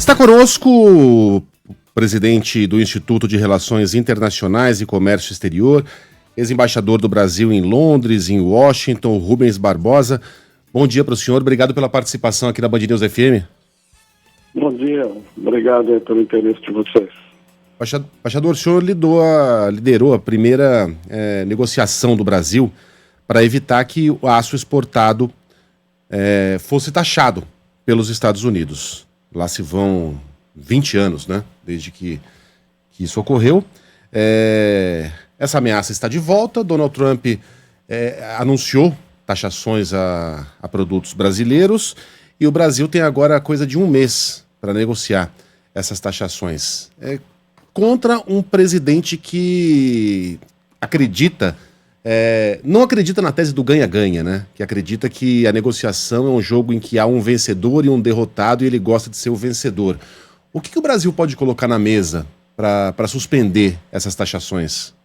Está conosco o presidente do Instituto de Relações Internacionais e Comércio Exterior, ex-embaixador do Brasil em Londres, em Washington, Rubens Barbosa. Bom dia para o senhor, obrigado pela participação aqui na Band News FM. Bom dia, obrigado pelo interesse de vocês. Embaixador, o senhor liderou a primeira negociação do Brasil para evitar que o aço exportado fosse taxado pelos Estados Unidos. Lá se vão 20 anos, né, desde que isso ocorreu. Essa ameaça está de volta. Donald Trump anunciou taxações a produtos brasileiros e o Brasil tem agora coisa de um mês para negociar essas taxações. Contra um presidente que não acredita na tese do ganha-ganha, né? Que acredita que a negociação é um jogo em que há um vencedor e um derrotado e ele gosta de ser o vencedor. O que o Brasil pode colocar na mesa para suspender essas taxações?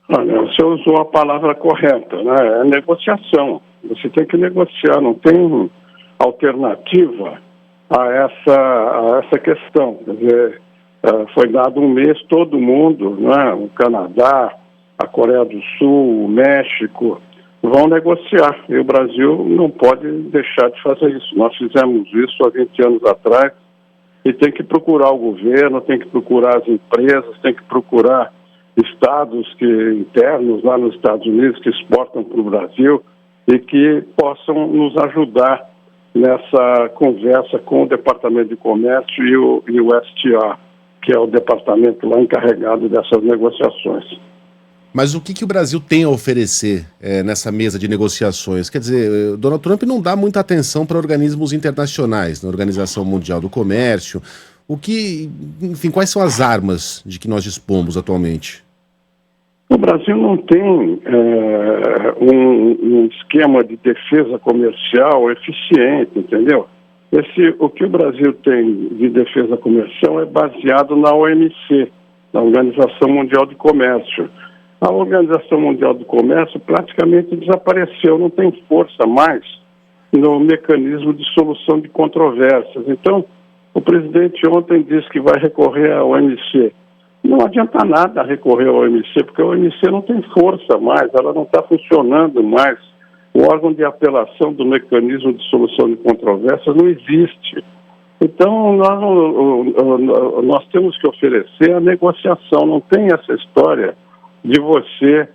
Olha, você usou a palavra correta, né? É negociação. Você tem que negociar, não tem alternativa a essa questão. Quer dizer, foi dado um mês, todo mundo, né? O Canadá, a Coreia do Sul, o México, vão negociar. E o Brasil não pode deixar de fazer isso. Nós fizemos isso há 20 anos atrás e tem que procurar o governo, tem que procurar as empresas, tem que procurar estados internos lá nos Estados Unidos que exportam para o Brasil e que possam nos ajudar nessa conversa com o Departamento de Comércio e o STA, que é o departamento lá encarregado dessas negociações. Mas o que o Brasil tem a oferecer nessa mesa de negociações? Quer dizer, Donald Trump não dá muita atenção para organismos internacionais, na Organização Mundial do Comércio. Quais são as armas de que nós dispomos atualmente? O Brasil não tem um esquema de defesa comercial eficiente, entendeu? O que o Brasil tem de defesa comercial é baseado na OMC, na Organização Mundial do Comércio. A Organização Mundial do Comércio praticamente desapareceu, não tem força mais no mecanismo de solução de controvérsias. Então, o presidente ontem disse que vai recorrer à OMC. Não adianta nada recorrer à OMC, porque a OMC não tem força mais, ela não está funcionando mais. O órgão de apelação do mecanismo de solução de controvérsias não existe. Então, nós temos que oferecer a negociação, não tem essa história de você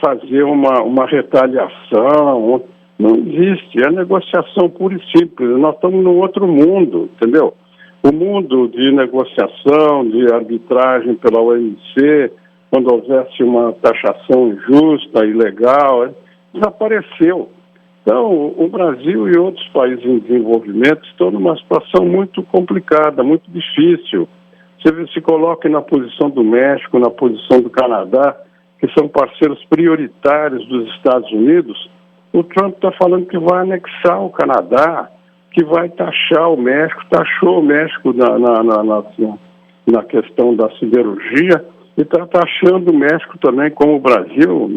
fazer uma retaliação. Não existe, é negociação pura e simples. Nós estamos num outro mundo, entendeu? O mundo de negociação, de arbitragem pela OMC, quando houvesse uma taxação injusta, ilegal, desapareceu. Então, o Brasil e outros países em desenvolvimento estão numa situação muito complicada, muito difícil. Você se coloque na posição do México, na posição do Canadá, que são parceiros prioritários dos Estados Unidos. O Trump está falando que vai anexar o Canadá, que vai taxar o México, taxou o México na questão da siderurgia e está taxando o México também, como o Brasil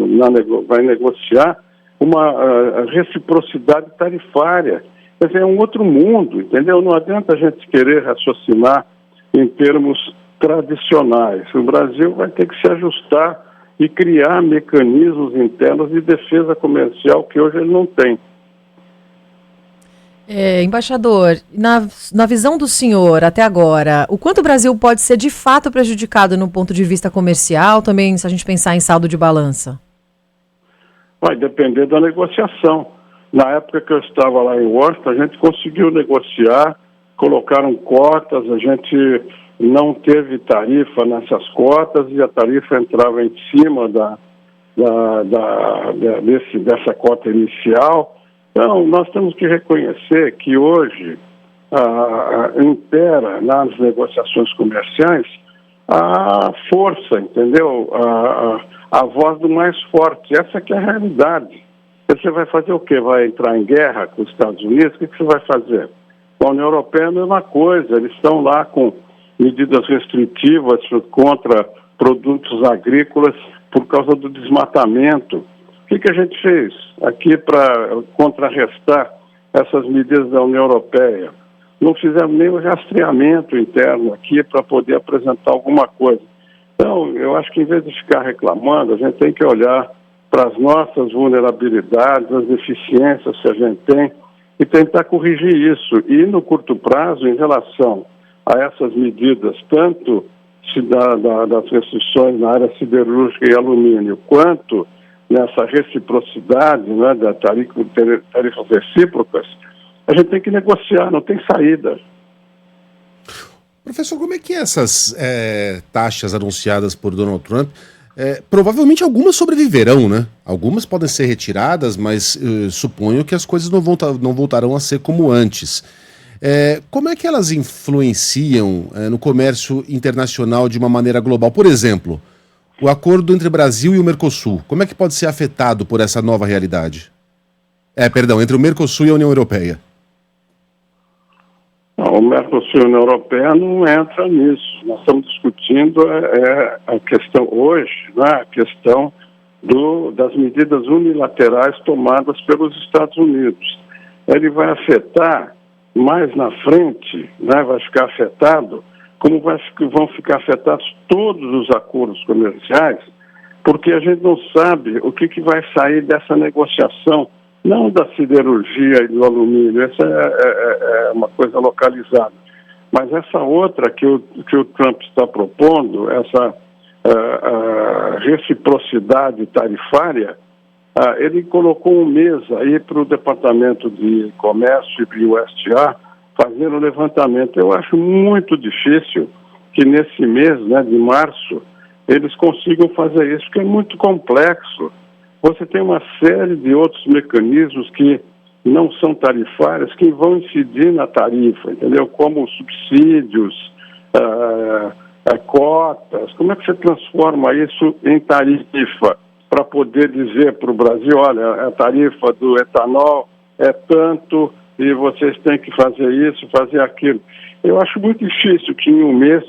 vai negociar uma reciprocidade tarifária. Quer dizer, é um outro mundo, entendeu? Não adianta a gente querer raciocinar em termos tradicionais. O Brasil vai ter que se ajustar e criar mecanismos internos de defesa comercial que hoje ele não tem. Embaixador, na visão do senhor até agora, o quanto o Brasil pode ser de fato prejudicado no ponto de vista comercial, também se a gente pensar em saldo de balança? Vai depender da negociação. Na época que eu estava lá em Washington, a gente conseguiu negociar, colocaram cotas, a gente não teve tarifa nessas cotas e a tarifa entrava em cima dessa cota inicial. Então, nós temos que reconhecer que hoje impera nas negociações comerciais a força, entendeu? A voz do mais forte. Essa que é a realidade. Você vai fazer o quê? Vai entrar em guerra com os Estados Unidos? O que você vai fazer? Com a União Europeia é a mesma coisa. Eles estão lá com medidas restritivas contra produtos agrícolas por causa do desmatamento. O que a gente fez aqui para contrarrestar essas medidas da União Europeia? não fizemos nem o rastreamento interno aqui para poder apresentar alguma coisa. Então, eu acho que em vez de ficar reclamando, a gente tem que olhar para as nossas vulnerabilidades, as deficiências que a gente tem e tentar corrigir isso. E no curto prazo, em relação a essas medidas, tanto das restrições na área siderúrgica e alumínio, quanto nessa reciprocidade, né, da tarifas recíprocas, a gente tem que negociar, não tem saída. Professor, como é que essas taxas anunciadas por Donald Trump, provavelmente algumas sobreviverão, né? Algumas podem ser retiradas, mas suponho que as coisas não voltarão a ser como antes. Como é que elas influenciam no comércio internacional de uma maneira global? Por exemplo, o acordo entre Brasil e o Mercosul, como é que pode ser afetado por essa nova realidade? Entre o Mercosul e a União Europeia. O Mercosul e a União Europeia não entra nisso. Nós estamos discutindo a questão hoje, né, a questão das medidas unilaterais tomadas pelos Estados Unidos. Ele vai afetar mais na frente, né, vai ficar afetado, como vão ficar afetados todos os acordos comerciais, porque a gente não sabe o que vai sair dessa negociação, não da siderurgia e do alumínio, essa é uma coisa localizada, mas essa outra que o Trump está propondo, essa reciprocidade tarifária, ele colocou um mês aí para o Departamento de Comércio e USTR fazer um levantamento. Eu acho muito difícil que nesse mês, né, de março, eles consigam fazer isso, porque é muito complexo. Você tem uma série de outros mecanismos que não são tarifários, que vão incidir na tarifa, entendeu? Como subsídios, cotas. Como é que você transforma isso em tarifa para poder dizer para o Brasil, olha, a tarifa do etanol é tanto e vocês têm que fazer isso, fazer aquilo. Eu acho muito difícil que em um mês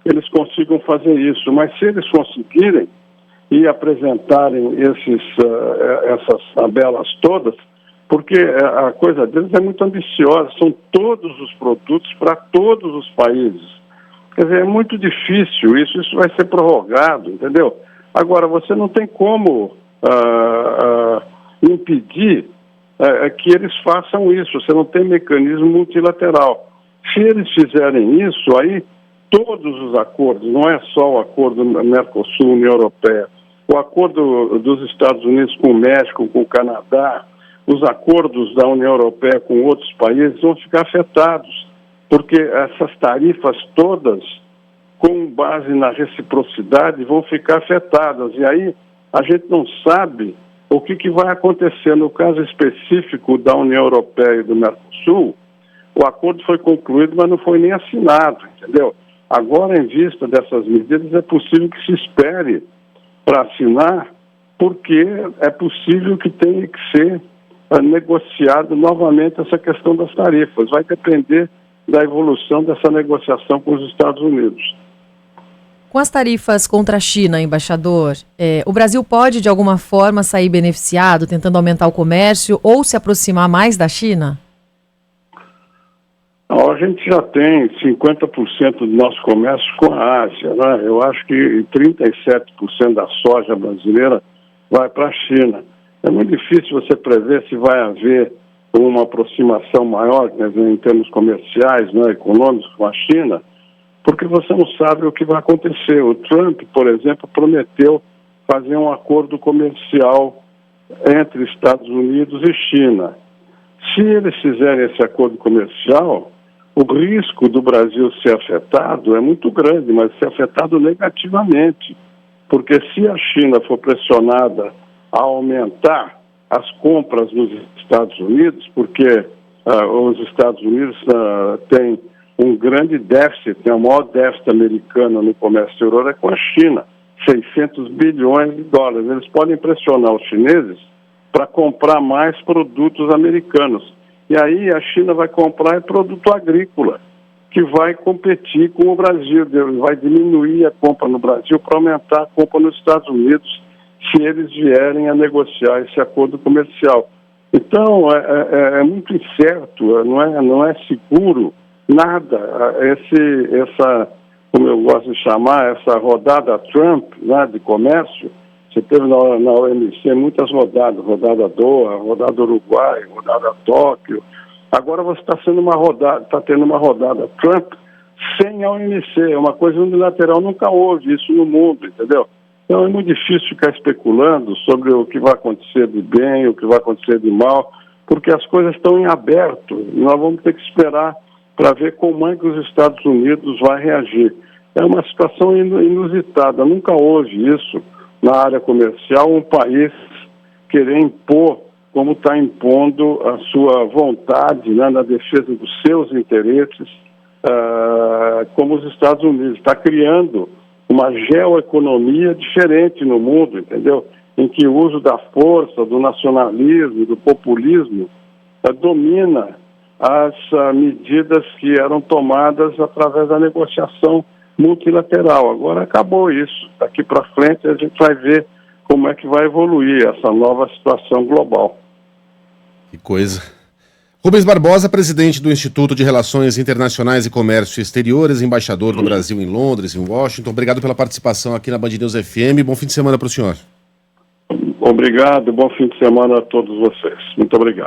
eles consigam fazer isso, mas se eles conseguirem e apresentarem essas tabelas todas, porque a coisa deles é muito ambiciosa, são todos os produtos para todos os países. Quer dizer, é muito difícil isso vai ser prorrogado, entendeu? Agora, você não tem como impedir que eles façam isso, você não tem mecanismo multilateral. Se eles fizerem isso, aí todos os acordos, não é só o acordo Mercosul-União Europeia, o acordo dos Estados Unidos com o México, com o Canadá, os acordos da União Europeia com outros países vão ficar afetados, porque essas tarifas todas, com base na reciprocidade, vão ficar afetadas. E aí a gente não sabe o que vai acontecer. No caso específico da União Europeia e do Mercosul, o acordo foi concluído, mas não foi nem assinado, entendeu? Agora, em vista dessas medidas, é possível que se espere para assinar, porque é possível que tenha que ser negociado novamente essa questão das tarifas. Vai depender da evolução dessa negociação com os Estados Unidos. Com as tarifas contra a China, embaixador, o Brasil pode, de alguma forma, sair beneficiado, tentando aumentar o comércio ou se aproximar mais da China? A gente já tem 50% do nosso comércio com a Ásia, né? Eu acho que 37% da soja brasileira vai para a China. É muito difícil você prever se vai haver uma aproximação maior, quer dizer, em termos comerciais, né, econômicos com a China, porque você não sabe o que vai acontecer. O Trump, por exemplo, prometeu fazer um acordo comercial entre Estados Unidos e China. Se eles fizerem esse acordo comercial, o risco do Brasil ser afetado é muito grande, mas ser afetado negativamente, porque se a China for pressionada a aumentar as compras nos Estados Unidos, porque os Estados Unidos têm um grande déficit, tem o maior déficit americano no comércio exterior é com a China, 600 bilhões de dólares. Eles podem pressionar os chineses para comprar mais produtos americanos. E aí a China vai comprar produto agrícola, que vai competir com o Brasil, vai diminuir a compra no Brasil para aumentar a compra nos Estados Unidos, se eles vierem a negociar esse acordo comercial. Então, é muito incerto, não é seguro nada. Essa, como eu gosto de chamar, essa rodada Trump, né, de comércio, você teve na OMC muitas rodadas, rodada Doha, rodada Uruguai, rodada Tóquio. Agora você está tendo uma rodada Trump sem a OMC, é uma coisa unilateral, nunca houve isso no mundo, entendeu? Então é muito difícil ficar especulando sobre o que vai acontecer de bem, o que vai acontecer de mal, porque as coisas estão em aberto e nós vamos ter que esperar para ver como é que os Estados Unidos vai reagir. É uma situação inusitada, nunca houve isso na área comercial, um país querer impor, como está impondo a sua vontade, né, na defesa dos seus interesses, como os Estados Unidos. Está criando uma geoeconomia diferente no mundo, entendeu? Em que o uso da força, do nacionalismo, do populismo, domina as medidas que eram tomadas através da negociação multilateral. Agora acabou isso. Daqui para frente a gente vai ver como é que vai evoluir essa nova situação global. Que coisa. Rubens Barbosa, presidente do Instituto de Relações Internacionais e Comércio Exteriores, embaixador do Brasil em Londres, em Washington. Obrigado pela participação aqui na Band News FM. Bom fim de semana para o senhor. Obrigado, bom fim de semana a todos vocês. Muito obrigado.